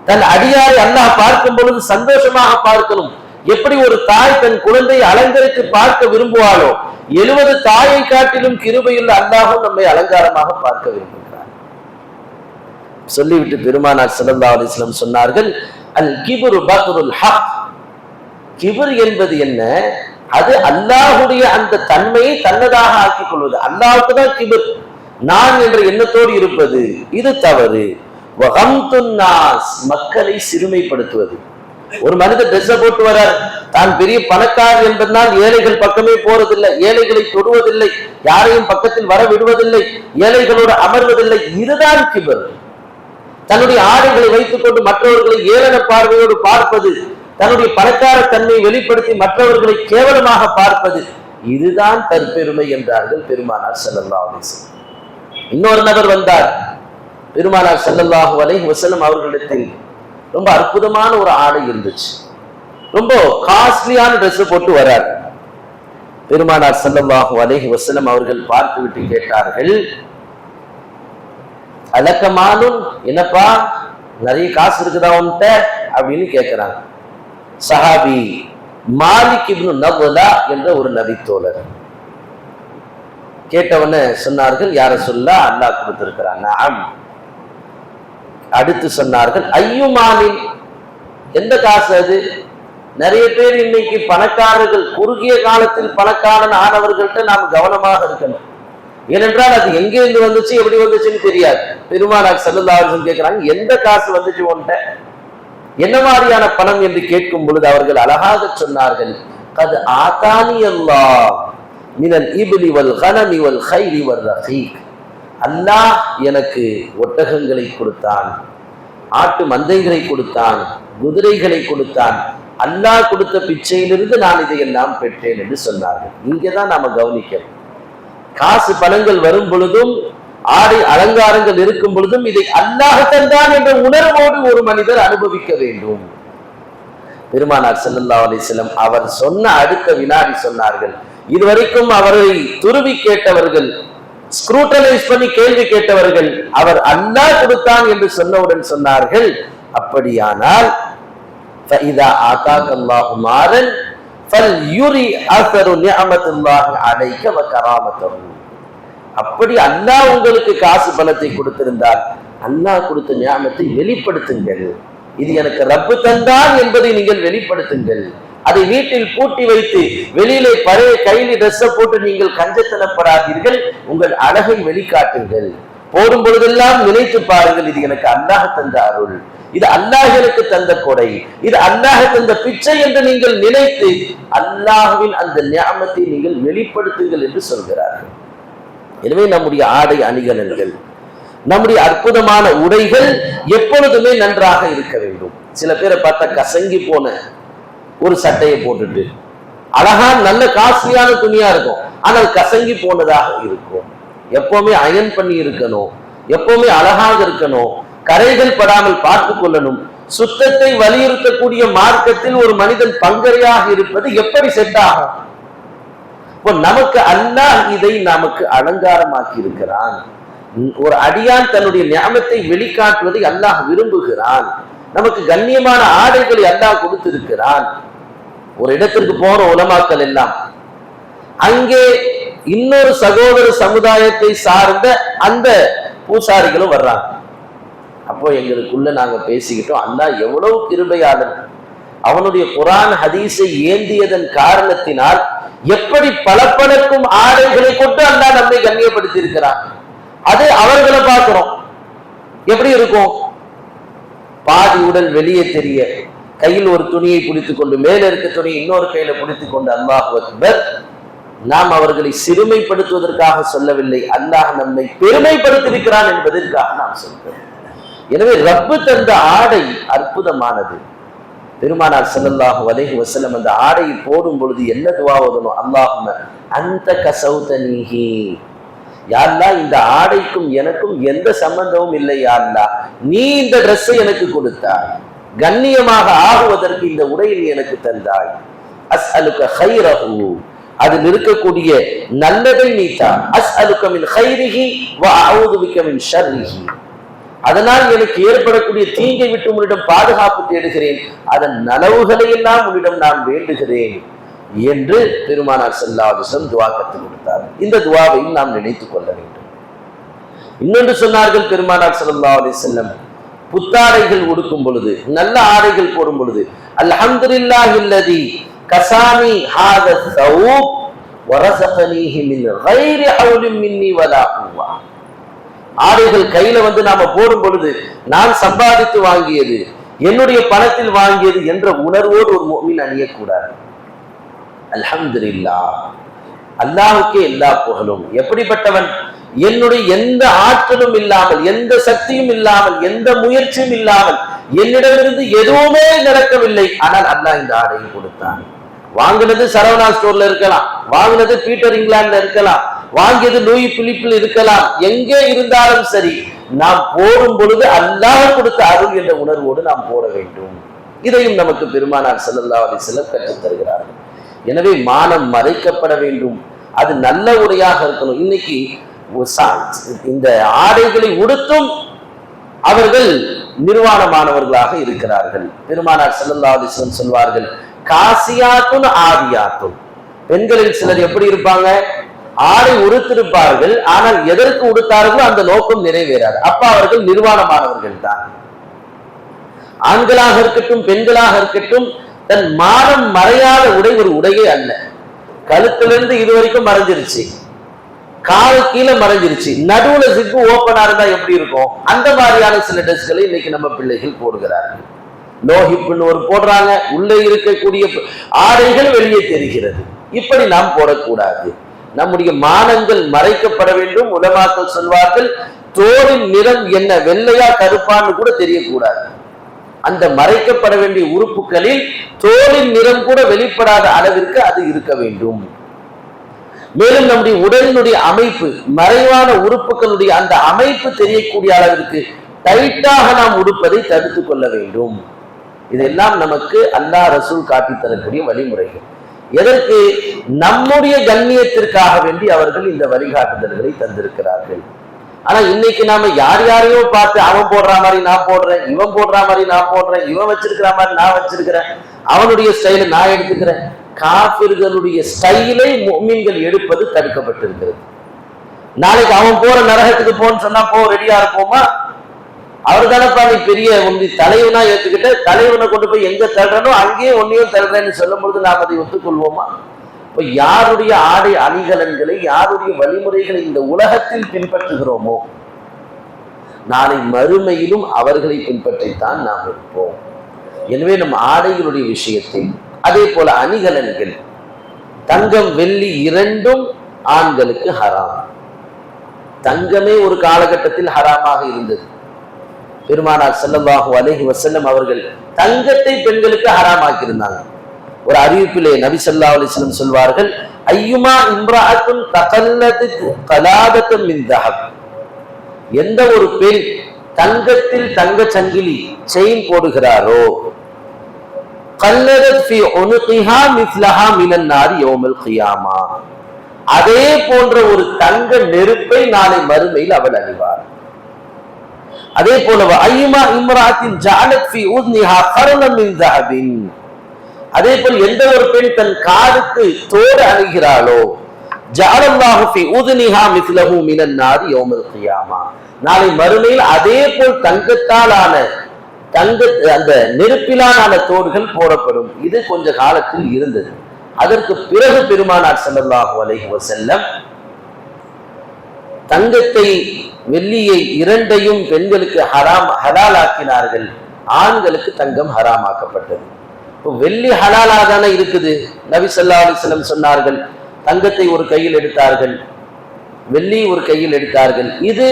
தன் அடியாரை அல்லாஹ் பார்க்கும் பொழுது சந்தோஷமாக பார்க்கணும். எப்படி ஒரு தாய் தன் குழந்தையை அலங்கரித்து பார்க்க விரும்புவாளோ, 70 தாயை காட்டிலும் கிருபையுள்ள அல்லாஹும் நம்மை அலங்காரமாக பார்க்க விரும்புகிறார். சொல்லிவிட்டு பெருமானார் ஸல்லல்லாஹு அலைஹி வஸல்லம் சொன்னார்கள், அல் கிப்ரு பத்ருல் ஹக். கிபர் என்பது என்ன? அது அல்லாஹுடைய அந்த தன்மையை தன்னதாக ஆக்கிக் கொள்வது. அல்லாஹுக்கு தான் கிபர், நான் என்ற எண்ணத்தோடு இருப்பது, இது தவறு. மக்களை சிறுமைப்படுத்துவது. ஒரு மனிதர் ட்ரெஸ் போட்டு வரார், தான் பெரிய பணக்காரர் என்பதனால் ஏழைகள் பக்கமே போறதில்லை, ஏழைகளை தொடுவதில்லை, யாரையும் பக்கத்தில் வர விடுவதில்லை, ஏழைகளோடு அமர்வதில்லை. இதுதான் கிபர். தன்னுடைய ஆடைகளை வைத்துக் கொண்டு மற்றவர்களை ஏளன பார்வையோடு பார்ப்பது, தன்னுடைய பணக்கார தன்மையை வெளிப்படுத்தி மற்றவர்களை கேவலமாக பார்ப்பது, இதுதான் தற்பெருமை என்றார்கள் பெருமானார் ஸல்லல்லாஹு அலைஹி வஸல்லம். இன்னொரு நபர் வந்தார், பெருமானார் ஸல்லல்லாஹு அலைஹி வஸல்லம் அவர்களிடத்தில் ரொம்ப அற்புதமான ஒரு ஆடை இருந்துச்சு, ரொம்ப காஸ்ட்லியான ட்ரெஸ் போட்டு வரார். பெருமானார் ஸல்லல்லாஹு அலைஹி வஸல்லம் அவர்கள் பார்த்து விட்டு கேட்டார்கள், அலக்கமானும், என்னப்பா நிறைய காசு இருக்குதா உன்கிட்ட அப்படின்னு கேட்கிறாங்க. சஹாபி மாலிக் இப்னு நவ்லா என்ற ஒரு நபித்தோழர் கேட்டவன சொன்னார்கள், யார சொல்ல அல்லாஹ் கொடுத்திருக்கிறான். நஅம். அடுத்து சொன்னார்கள், ஐயுமானின், எந்த காசு அது? நிறைய பேர் இன்னைக்கு பணக்காரர்கள், குறுகிய காலத்தில் பணக்காரன் ஆனவர்கள்ட்ட நாம் கவனமாக இருக்கணும். ஏனென்றால் அது எங்கிருந்து வந்துச்சு எப்படி வந்துச்சுன்னு தெரியாது. பெருமானார் ஸல்லல்லாஹு அலைஹி வஸல்லம் கேட்கிறாங்க, எந்த காசு வந்துச்சு உன்கிட்ட, என்ன மாதிரியான பணம் என்று கேட்கும் பொழுது அவர்கள் அழகாக சொன்னார்கள், கத் ஆதானி அல்லாஹ் மினல் இப்லி வல் கனமி வல் கைரி வல் ரகீக். அல்லாஹ் எனக்கு ஒட்டகங்களை கொடுத்தான், ஆட்டு மந்தைகளை கொடுத்தான், குதிரைகளை கொடுத்தான். அல்லாஹ் கொடுத்த பிச்சையிலிருந்து நான் இதையெல்லாம் பெற்றேன் என்று சொன்னார்கள். இங்கேதான் நாம கவனிக்கணும். காசு பணங்கள் வரும் பொழுதும் ஆடை அலங்காரங்கள் இருக்கும் பொழுதும் இதை அல்லாஹ் தந்தான் என்ற உணர்வோடு ஒரு மனிதர் அனுபவிக்க வேண்டும். பெருமானார் ஸல்லல்லாஹு அலைஹி வஸல்லம் அவர் சொன்ன அடுத்த வினாடி சொன்னார்கள், இதுவரைக்கும் அவரை துருவி கேட்டவர்கள், ஸ்க்ரூட்டனைஸ் பண்ணி கேள்வி கேட்டவர்கள், அவர் அல்லாஹ் கொடுத்தான் என்று சொன்னவுடன் சொன்னார்கள், அப்படியானால் فَإِذَا آتَاكَ اللَّهُ مَالًا فَلْيُرِ أَثَرُ نِعْمَةِ اللَّهِ عَلَيْكَ وَكَرَامَتَهُ. அப்படி அல்லாஹ் உங்களுக்கு காசு பணத்தை கொடுத்திருந்தால் அல்லாஹ் கொடுத்த நியாமத்தை வெளிப்படுத்துங்கள். இது எனக்கு ரப்பு தந்தான் என்பதை நீங்கள் வெளிப்படுத்துங்கள். அதை வீட்டில் பூட்டி வைத்து வெளியிலே பழைய கையில் ட்ரெஸ்ஸை போட்டு நீங்கள் கஞ்சத்தனப்படாதீர்கள். உங்கள் அழகை வெளிக்காட்டுங்கள். போடும் பொழுதெல்லாம் நினைத்து பாருங்கள், இது எனக்கு அல்லாஹ் தந்த அருள், இது அல்லாஹ் எனக்கு தந்த கொடை, இது அல்லாஹ் தந்த பிச்சை என்று நீங்கள் நினைத்து அல்லாஹ்வின் அந்த நியாமத்தை நீங்கள் வெளிப்படுத்துங்கள் என்று சொல்கிறார்கள். எனவே நம்முடைய ஆடை அணிகலன்கள், நம்முடைய அற்புதமான உடைகள் எப்பொழுதுமே நன்றாக இருக்க வேண்டும். சில பேரை பார்த்தா கசங்கி போன ஒரு சட்டையை போட்டுட்டு அழகா நல்ல காஸ்ட்லியான துணியா இருக்கும், ஆனால் கசங்கி போனதாக இருக்கும். எப்பவுமே அயன் பண்ணி இருக்கணும், எப்பவுமே அழகாக இருக்கணும், கரைகள் படாமல் பார்த்து கொள்ளணும். சுத்தத்தை வலியுறுத்தக்கூடிய மார்க்கத்தில் ஒரு மனிதன் பங்கரையாக இருப்பது எப்படி செட் ஆகும்? நமக்கு அல்லாஹ் இதை நமக்கு அலங்காரமாக்கி இருக்கிறான். ஒரு அடியான் தன்னுடைய நியாமத்தை வெளிக்காட்டுவதை அல்லாஹ் விரும்புகிறான். நமக்கு கண்ணியமான ஆடைகளை அல்லாஹ் கொடுத்திருக்கிறான். ஒரு இடத்திற்கு போற உலமாக்கள் எல்லாம் அங்கே இன்னொரு சகோதர சமுதாயத்தை சார்ந்த அந்த பூசாரிகளும் வர்றாங்க. அப்போ எங்களுக்குள்ள நாங்க பேசிக்கிட்டோம், அல்லாஹ் எவ்வளவு கிருபையாளன், அவனுடைய குர்ஆன் ஹதீஸை ஏந்தியதன் காரணத்தினால் எப்படி பளபளக்கும் ஆடைகளை கொண்டு அல்லாஹ் நம்மை கண்ணியப்படுத்தி இருக்கிறான். அது அவர்களை பார்க்கிறோம், எப்படி இருக்கும்? பாதி உடல் வெளியே தெரிய, கையில் ஒரு துணியை பிடித்துக் கொண்டு, மேல இருக்க துணியை இன்னொரு கையில பிடித்துக் கொண்டு, அல்லாஹ் அக்பர். நாம் அவர்களை சிறுமைப்படுத்துவதற்காக சொல்லவில்லை, அல்லாஹ் நம்மை பெருமைப்படுத்தியிருக்கிறான் என்பதற்காக நாம் சொல்கிறோம். எனவே ரப்பு தந்த ஆடை அற்புதமானது. பெருமானார் ஸல்லல்லாஹு அலைஹி வஸல்லம் அந்த ஆடையை போடும் பொழுது என்ன துஆ ஓதணும்? அல்லாஹும்ம அன்த கஸௌதனீஹி, யா அல்லாஹ் இந்த ஆடைக்கும் எனக்கும் எந்த சம்பந்தமும் இல்லை, யா அல்லாஹ் நீ இந்த ட்ரெஸ்ஸை எனக்கு கொடுத்தாய், கண்ணியமாக ஆகுவதற்கு இந்த உடையை நீ எனக்கு தந்தாய். அஸ்அலுக கைரஹு, அதில் இருக்கக்கூடிய நல்லதை நீ தா. அஸ்அலுக மின் கைரிஹி வ அஊது பிக மின் ஷர்ரிஹி, அதனால் எனக்கு ஏற்படக்கூடிய தீங்கை விட்டு உன்னிடம் பாதுகாப்பு தேடுகிறேன், அதன் நலவுகளை எல்லாம் உன்னிடம் நான் வேண்டுகிறேன் என்று பெருமானார் ஸல்லல்லாஹு அலைஹி வஸல்லம் துஆ கற்றுக் கொடுத்தார். இந்த துஆவையும் நாம் நினைத்துக் கொள்ள வேண்டும். இன்னொன்று சொன்னார்கள் பெருமானார் ஸல்லல்லாஹு அலைஹி வஸல்லம், புத்தாடைகள் உடுக்கும் பொழுது, நல்ல ஆடைகள் போடும் பொழுது, அல்ஹம்துலில்லாஹில்லதி கசானி ஹாதா ஸௌப் வரஸகனீஹி மின் கைரி ஹவுலின் மின்னி வலா குவா. ஆடைகள் கையில வந்து நாம போடும் பொழுது, நான் சம்பாதித்து வாங்கியது, என்னுடைய பணத்தில் வாங்கியது என்ற உணர்வோடு ஒரு முஃமின் அணியக்கூடாது. அல்ஹம்துலில்லாஹ், அல்லாஹ்வுக்கே எல்லா புகழும். எப்படிப்பட்டவன்? என்னுடைய எந்த ஆற்றலும் இல்லாமல், எந்த சக்தியும் இல்லாமல், எந்த முயற்சியும் இல்லாமல், என்னிடமிருந்து எதுவுமே நடக்கவில்லை, ஆனால் அல்லாஹ் இந்த ஆடையை கொடுத்தான். வாங்கினது சரவணா ஸ்டோர்ல இருக்கலாம், வாங்கினது பீட்டர் இங்கிலாந்துல இருக்கலாம், வாங்கியது லூயி பிலிப்பில் இருக்கலாம், எங்கே இருந்தாலும் சரி, நாம் போடும் பொழுது அல்லாஹ் கொடுத்த அருள் என்ற உணர்வோடு நாம் போட வேண்டும். இதையும் நமக்கு பெருமானார் ஸல்லல்லாஹு அலைஹி வஸல்லம் கற்றுத் தருகிறார்கள். எனவே மானம் மறைக்கப்பட வேண்டும், அது நல்ல உடையாக இருக்கணும். இன்னைக்கு இந்த ஆடைகளை உடுத்தும் அவர்கள் நிர்வாணமானவர்களாக இருக்கிறார்கள். பெருமானார் ஸல்லல்லாஹு அலைஹி வஸல்லம் சொல்வார்கள், காசியாத்துன் ஆதியாத்துன். பெண்களில் சிலர் எப்படி இருப்பாங்க? ஆடை உடுத்திருப்பார்கள், ஆனால் எதற்கு உடுத்தார்களோ அந்த நோக்கம் நிறைவேறாது. அப்ப அவர்கள் நிர்வாணமானவர்கள் தான். ஆண்களாக இருக்கட்டும் பெண்களாக இருக்கட்டும், தன் மானம் மறையாத உடை ஒரு உடையே அல்ல. கழுத்திலிருந்து இதுவரைக்கும் மறைஞ்சிருச்சு, கால் கீழே மறைஞ்சிருச்சு, நடுவுல ஜிப்பு ஓப்பனா இருந்தா எப்படி இருக்கும்? அந்த மாதிரியான சில ட்ரெஸ்களை இன்னைக்கு நம்ம பிள்ளைகள் போடுகிறார்கள். லோ ஹிப்னு ஒரு போடுறாங்க, உள்ளே இருக்கக்கூடிய ஆடைகள் வெளியே தெரிகிறது. இப்படி நாம் போடக்கூடாது. நம்முடைய மானங்கள் மறைக்கப்பட வேண்டும். உலமாக்கள் சொல்வார்கள், தோலின் நிறம் என்ன, வெள்ளையா கருப்பான்னு கூட தெரியக்கூடாது. அந்த மறைக்கப்பட வேண்டிய உறுப்புகளில் தோலின் நிறம் கூட வெளிப்படாத அளவிற்கு அது இருக்க வேண்டும். மேலும் நம்முடைய உடலினுடைய அமைப்பு, மறைவான உறுப்புகளுடைய அந்த அமைப்பு தெரியக்கூடிய அளவிற்கு டைட்டாக நாம் உடுப்பதை தடுத்துக் கொள்ள வேண்டும். இதெல்லாம் நமக்கு அல்லாஹ் ரசூல் காட்டி தரக்கூடிய வழிமுறைகள். எதற்கு? நம்முடைய கண்ணியத்திற்காக வேண்டி அவர்கள் இந்த வழிகாட்டுதல்களை தந்திருக்கிறார்கள். ஆனா இன்னைக்கு நாம யார் யாரையோ பார்த்து அவன் போடுற மாதிரி நான் போடுறேன், இவன் போடுற மாதிரி நான் போடுறேன், இவன் வச்சிருக்கிற மாதிரி நான் வச்சிருக்கிறேன், அவனுடைய ஸ்டைலை நான் எடுத்துக்கிறேன். காபிர்களுடைய ஸ்டைலை முஃமின்கள் எடுப்பது தடுக்கப்பட்டிருக்கிறது. நாளைக்கு அவன் போற நரகத்துக்கு போன்னு சொன்னா போ, ரெடியா இருப்போமா? அவர் தானப்பா நீ பெரிய உன்னை தலைவனா ஏத்துக்கிட்ட, தலைவனை கொண்டு போய் எங்க தள்ளுறனோ அங்கேயே ஒன்னையும் தள்ளுறேன்னு சொல்லும் பொழுது நாம் அதை ஒத்துக்கொள்வோமா? இப்ப யாருடைய ஆடை அணிகலன்களை, யாருடைய வழிமுறைகளை இந்த உலகத்தில் பின்பற்றுகிறோமோ நாளை மறுமையிலும் அவர்களை பின்பற்றித்தான் நாம் இருப்போம். எனவே நம் ஆடைகளுடைய விஷயத்தில் அதே போல அணிகலன்கள், தங்கம் வெள்ளி இரண்டும் ஆண்களுக்கு ஹராம். தங்கமே ஒரு காலகட்டத்தில் ஹராமாக இருந்தது. பெருமானார் ஸல்லல்லாஹு அலைஹி வஸல்லம் அவர்கள் தங்கத்தை பெண்களுக்கு ஹராமாக்கி இருந்தாங்க. ஒரு அறிவிப்பிலே நபி ஸல்லல்லாஹு அலைஹி வஸல்லம் சொல்வார்கள், ஐயுமா இம்ராஅத்துன் தகல்லதத் கலாதத்தன் மின் தஹப், எந்த ஒரு பெண் தங்கத்தில் தங்க சங்கிலி செயின் போடுகிறாரோ, கல்லதத் ஃபீ உனுகிஹா மிஸ்லஹா மினன் நார் யௌமல் கியாமா, அதே போன்ற ஒரு தங்க நெருப்பை நாளை மறுமையில் அவள் அணிவார். அதே போல ஐயுமா இம்ராஅத்தின் ஜஅலத் ஃபீ உத்னிஹா கர்னன் மின் தஹபின், அதே போல் எந்த ஒரு பெண் தன் காதுக்கு தோடு அணிகிறாளோ, ஜஅலல்லாஹு ஃபீ உத்னிஹா மிஸ்லஹு மினன் நார் யௌமல் கியாமா, நாளை மறுமையில் அதே போல் தங்கத்தாலான அந்த நெருப்பிலான தோடுகள் போடப்படும். இது கொஞ்ச காலத்தில் இருந்தது. அதற்கு பிறகு பெருமானார் ஸல்லல்லாஹு அலைஹி வஸல்லம் தங்கத்தை வெள்ளியை இரண்டையும் பெண்களுக்கு ஹலாலாக்கினார்கள். ஆண்களுக்கு தங்கம் ஹராமாக்கப்பட்டது. இப்போ வெள்ளி ஹலாலா தானே இருக்குது. நபி ஸல்லல்லாஹு அலைஹி வஸல்லம் சொன்னார்கள், தங்கத்தை ஒரு கையில் எடுத்தார்கள், வெள்ளி ஒரு கையில் எடுத்தார்கள், இது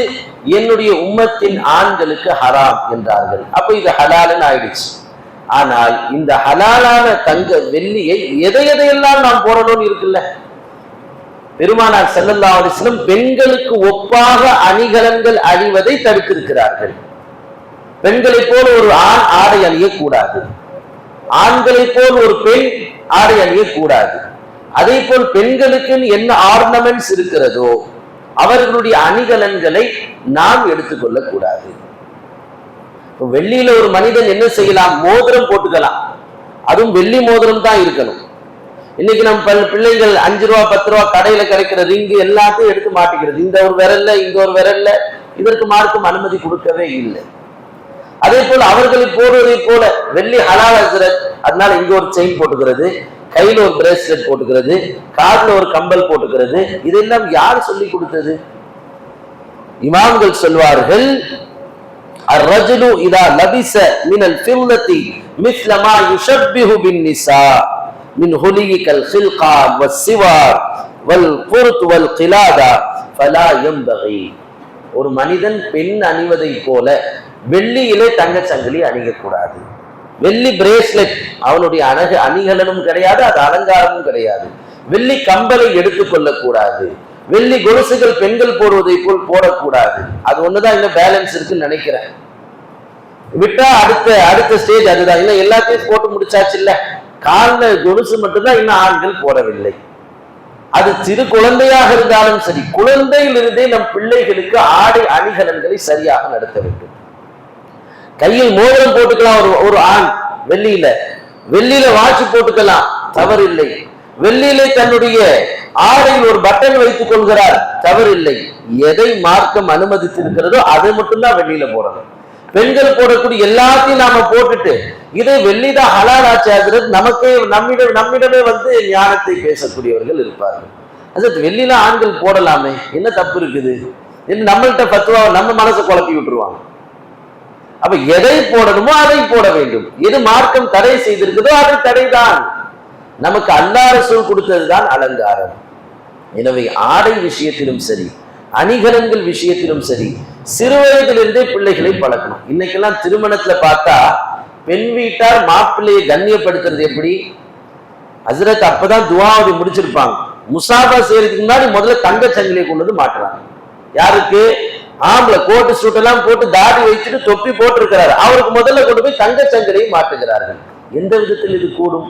என்னுடைய உம்மத்தின் ஆண்களுக்கு ஹராம் என்றார்கள். அப்ப இது ஹலாலுன்னு ஆயிடுச்சு. ஆனால் இந்த ஹலாலான தங்க வெள்ளியை எதையெல்லாம் நாம் போடணும்னு இருக்குல்ல, பெருமானார் ஸல்லல்லாஹு அலைஹி வஸல்லம் பெண்களுக்கு ஒப்பாக அணிகலன்கள் அணிவதை தடுத்திருக்கிறார்கள். பெண்களை போல் ஒரு ஆண் ஆடை அணியக்கூடாது, ஆண்களை போல் ஒரு பெண் ஆடை அணியக்கூடாது. அதே போல் பெண்களுக்கு என்ன ஆர்னமெண்ட்ஸ் இருக்கிறதோ அவர்களுடைய அணிகலன்களை நாம் எடுத்துக்கொள்ளக் கூடாது. வெள்ளியில ஒரு மனிதன் என்ன செய்யலாம்? மோதிரம் போட்டுக்கலாம், அதுவும் வெள்ளி மோதிரம் தான் இருக்கணும். இன்னைக்கு நம்ம பிள்ளைகள் 5 ரூபா 10 ரூபா கடையில கிடைக்கிற ரிங்கு எல்லாத்தையும் எடுத்து மாட்டிக்கிறது. இந்த ஒரு விரல்ல இங்க ஒரு விரல்ல, இதற்கு மார்க்கும் அனுமதி கொடுக்கவே இல்லை. அதே போல அவர்களை போடுவதை போல வெள்ளி ஹலால் ஹஸ்ரத், அதனால இங்க ஒரு செயின் போட்டுக்கிறது, கையில ஒரு பிரேஸ்லெட் போட்டுக்கிறது, காதுல ஒரு கம்பல் போட்டுக்கிறது, இதெல்லாம் யார் சொல்லி கொடுத்தது? இமாம்கள் சொல்வார்கள், அர்ரஜுலு இதா லபிஸ மினல் ஃபில்லதி மிஸ்ல மா யுஷப்பிஹு பின் நிஸா மின் ஹுலிகல் ஹில்கா வஸ்ஸிவார் வல் குர்த் வல் கிலாதா ஃபலா யம்பகி, ஒரு மனிதன் பெண் அணிவதை போல வெள்ளியிலே தங்கச்சங்கிலி அணியக்கூடாது. வெள்ளி பிரேஸ்லெட் அவனுடைய அணிகலனும் கிடையாது, அது அலங்காரமும் கிடையாது. வெள்ளி கம்பலை எடுத்துக்கொள்ளக்கூடாது. வெள்ளி கொலுசுகள் பெண்கள் போடுவதை போல் போடக்கூடாது. அது ஒண்ணுதான் இன்னும் பேலன்ஸ் இருக்குன்னு நினைக்கிறேன். விட்டா அடுத்த ஸ்டேஜ் அதுதான். இன்னும் எல்லாத்தையும் போட்டு முடிச்சாச்சு இல்ல, கால்ல கொலுசு மட்டும்தான் இன்னும் ஆண்கள் போடவில்லை. அது சிறு குழந்தையாக இருந்தாலும் சரி, குழந்தையிலிருந்தே நம் பிள்ளைகளுக்கு ஆடை அணிகலன்களை சரியாக நடத்த வேண்டும். கையில் மோதிரம் போட்டுக்கலாம் ஒரு ஆண், வெள்ளியில வாட்சி போட்டுக்கலாம், தவறில்லை. வெள்ளியிலே தன்னுடைய ஆடையில் ஒரு பட்டன் வைத்துக் கொள்கிறார், தவறில்லை. எதை மார்க்கம் அனுமதித்திருக்கிறதோ அதை மட்டும்தான் வெள்ளியில போடணும். பெண்கள் போடக்கூடிய எல்லாத்தையும் நாம போட்டுட்டு இதை வெள்ளிதான் ஹலால் ஆச்சு, நமக்கே நம்மிடமே ஞானத்தை பேசக்கூடியவர்கள் இருப்பார்கள். அது வெள்ளியில ஆண்கள் போடலாமே, என்ன தப்பு இருக்குது என்று நம்மள்கிட்ட பத்துவா நம்ம மனசை குழப்பி விட்டுருவாங்க. அப்ப எதை போடணுமோ அதை போட வேண்டும். எது மார்க்கம் தடை செய்திருக்குதோ அது தடைதான். நமக்கு அல்லாஹ் ரசூல் கொடுத்ததுதான் அலங்காரம். எனவே ஆடை விஷயத்திலும் சரி, அணிகலன்கள் விஷயத்திலும் சரி, சிறு வயதிலிருந்தே பிள்ளைகளை பழக்கணும். இன்னைக்கெல்லாம் திருமணத்துல பார்த்தா பெண் வீட்டார் மாப்பிள்ளையை கண்ணியப்படுத்துறது எப்படி? ஹஸ்ரத் அப்பதான் துஆவை முடிச்சிருப்பாங்க. முசாபா செய்யறதுக்கு முன்னாடி முதல்ல தங்க சங்கிலியை கொண்டு வந்து மாட்டுறாங்க. யாருக்கு? ஆம்பளை கோட்டு சூட் எல்லாம் போட்டு தாடி வைத்துட்டு தொப்பி போட்டிருக்கிறாரு, அவருக்கு முதல்ல கொண்டு போய் தங்க சங்கிலியை மாட்டுகிறார்கள். எந்த விதத்தில் இது கூடும்?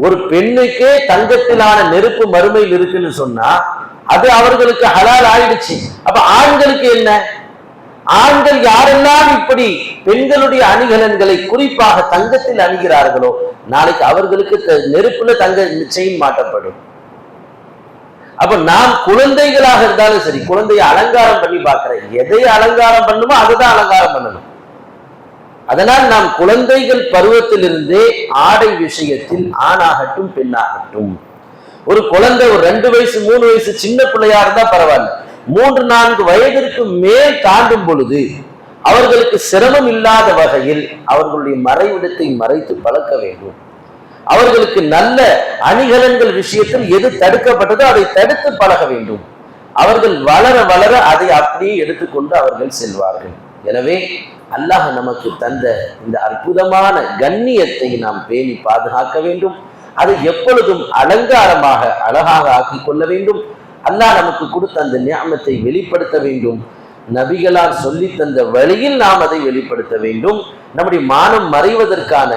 ஒரு பெண்ணுக்கே தங்கத்திலான நெருப்பு மறுமையில் இருக்குன்னு சொன்னா அது அவர்களுக்கு ஹலால் ஆயிடுச்சு. அப்ப ஆண்களுக்கு என்ன? ஆண்கள் யாரெல்லாம் இப்படி பெண்களுடைய அணிகலன்களை குறிப்பாக தங்கத்தில் அணிகிறார்களோ நாளைக்கு அவர்களுக்கு நெருப்புல தங்க செயின் மாட்டப்படும். அப்ப நாம் குழந்தைகளாக இருந்தாலும் சரி, குழந்தையை அலங்காரம் பண்ணி பார்க்கிறேன், எதை அலங்காரம் பண்ணுமோ அதுதான் அலங்காரம் பண்ணணும். அதனால் நாம் குழந்தைகள் பருவத்திலிருந்தே ஆடை விஷயத்தில் ஆணாகட்டும் பெண்ணாகட்டும், ஒரு குழந்தை ஒரு 2 வயசு 3 வயசு சின்ன பிள்ளையா இருந்தா பரவாயில்ல, 3-4 வயதிற்கு மேல் தாண்டும் பொழுது அவர்களுக்கு சிரமம் இல்லாத வகையில் அவர்களுடைய மறைவிடத்தை மறைத்து பழக்க வேண்டும். அவர்களுக்கு நல்ல அணிகலன்கள் விஷயத்தில் எது தடுக்கப்பட்டதோ அதை தடுத்து பழக வேண்டும். அவர்கள் வளர வளர அதை அப்படியே எடுத்துக்கொண்டு அவர்கள் செல்வார்கள். எனவே அல்லாஹ் நமக்கு தந்த இந்த அற்புதமான கண்ணியத்தை நாம் பேணி பாதுகாக்க வேண்டும். அதை எப்பொழுதும் அலங்காரமாக அழகாக ஆக்கிக் கொள்ள வேண்டும். அல்லாஹ் நமக்கு கொடுத்த அந்த நியாமத்தை வெளிப்படுத்த வேண்டும். நபிகளால் சொல்லி தந்த வழியில் நாம் அதை வெளிப்படுத்த வேண்டும். நம்முடைய மானம் மறைவதற்கான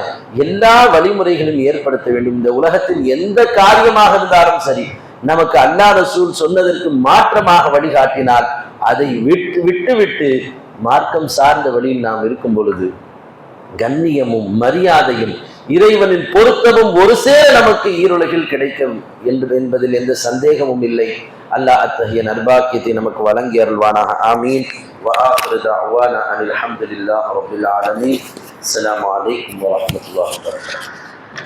எல்லா வழிமுறைகளும் ஏற்படுத்த வேண்டும். இந்த உலகத்தில் எந்த காரியமாக இருந்தாலும் சரி, நமக்கு அல்லாஹ் ரசூல் சொன்னதற்கு மாற்றமாக வழிகாட்டினால் அதை விட்டு மார்க்கம் சார்ந்த வழியில் நாம் இருக்கும் பொழுது கண்ணியமும் மரியாதையும் இறைவனின் பொருத்தமும் ஒரு சேர நமக்கு ஈருலகில் கிடைக்கும் என்பதில் எந்த சந்தேகமும் இல்லை. அல்லாஹ் அத்தகைய நற்பாக்கியத்தை நமக்கு வழங்கி அருள்வானாக. ஆமீன். வஆகிரு தஅவானா அனில் ஹம்துலில்லாஹி ரப்பில் ஆலமீன். அஸ்ஸலாமு அலைக்கும் வரஹ்மத்துல்லாஹி வபரகாத்துஹு.